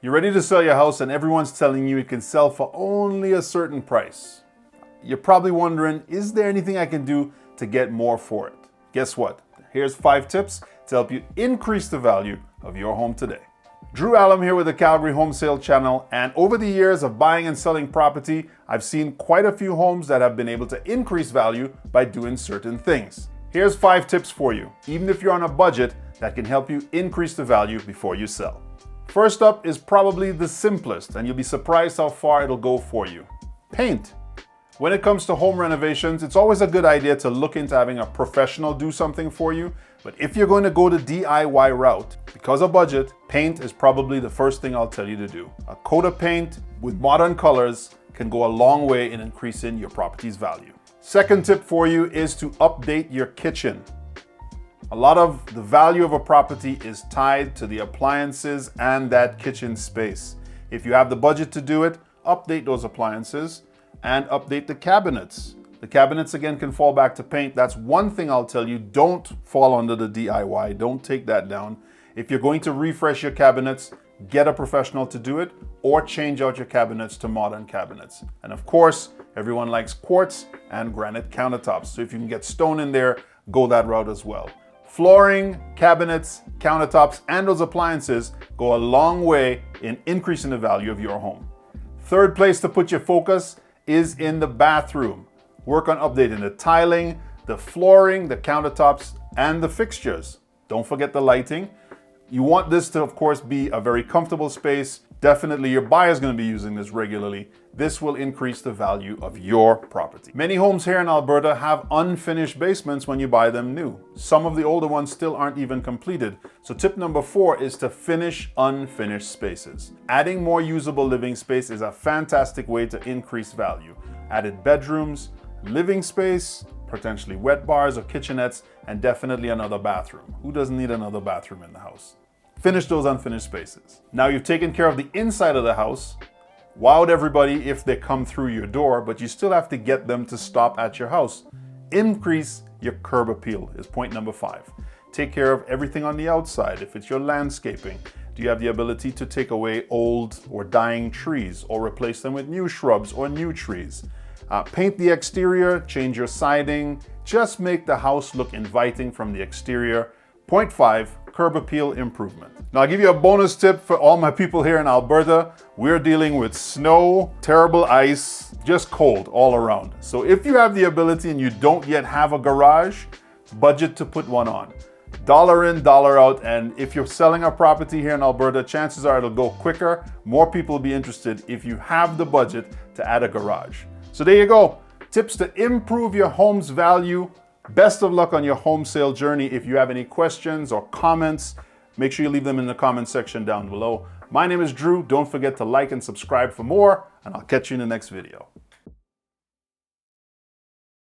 You're ready to sell your house and everyone's telling you it can sell for only a certain price. You're probably wondering, is there anything I can do to get more for it? Guess what? Here's 5 tips to help you increase the value of your home today. Drew Allen here with the Calgary Home Sale Channel, and over the years of buying and selling property, I've seen quite a few homes that have been able to increase value by doing certain things. Here's 5 tips for you, even if you're on a budget, that can help you increase the value before you sell. First up is probably the simplest, and you'll be surprised how far it'll go for you. Paint. When it comes to home renovations, it's always a good idea to look into having a professional do something for you. But if you're going to go the DIY route, because of budget, paint is probably the first thing I'll tell you to do. A coat of paint with modern colors can go a long way in increasing your property's value. Second tip for you is to update your kitchen. A lot of the value of a property is tied to the appliances and that kitchen space. If you have the budget to do it, update those appliances and update the cabinets. The cabinets again can fall back to paint. That's one thing I'll tell you, don't fall under the DIY, don't take that down. If you're going to refresh your cabinets, get a professional to do it or change out your cabinets to modern cabinets. And of course, everyone likes quartz and granite countertops. So if you can get stone in there, go that route as well. Flooring, cabinets, countertops, and those appliances go a long way in increasing the value of your home. Third place to put your focus is in the bathroom. Work on updating the tiling, the flooring, the countertops, and the fixtures. Don't forget the lighting. You want this to, of course, be a very comfortable space. Definitely your buyer is going to be using this regularly. This will increase the value of your property. Many homes here in Alberta have unfinished basements when you buy them new. Some of the older ones still aren't even completed. So tip number 4 is to finish unfinished spaces. Adding more usable living space is a fantastic way to increase value. Added bedrooms, living space, potentially wet bars or kitchenettes, and definitely another bathroom. Who doesn't need another bathroom in the house? Finish those unfinished spaces. Now you've taken care of the inside of the house, wowed everybody if they come through your door, but you still have to get them to stop at your house. Increase your curb appeal is point number 5. Take care of everything on the outside. If it's your landscaping, do you have the ability to take away old or dying trees or replace them with new shrubs or new trees? Paint the exterior, change your siding, just make the house look inviting from the exterior. Point 5, curb appeal improvement. Now I'll give you a bonus tip for all my people here in Alberta. We're dealing with snow, terrible ice, just cold all around. So if you have the ability and you don't yet have a garage, budget to put one on. Dollar in, dollar out, and if you're selling a property here in Alberta, chances are it'll go quicker. More people will be interested if you have the budget to add a garage. So there you go. Tips to improve your home's value. Best of luck on your home sale journey. If you have any questions or comments, make sure you leave them in the comment section down below. My name is Drew. Don't forget to like and subscribe for more, and I'll catch you in the next video.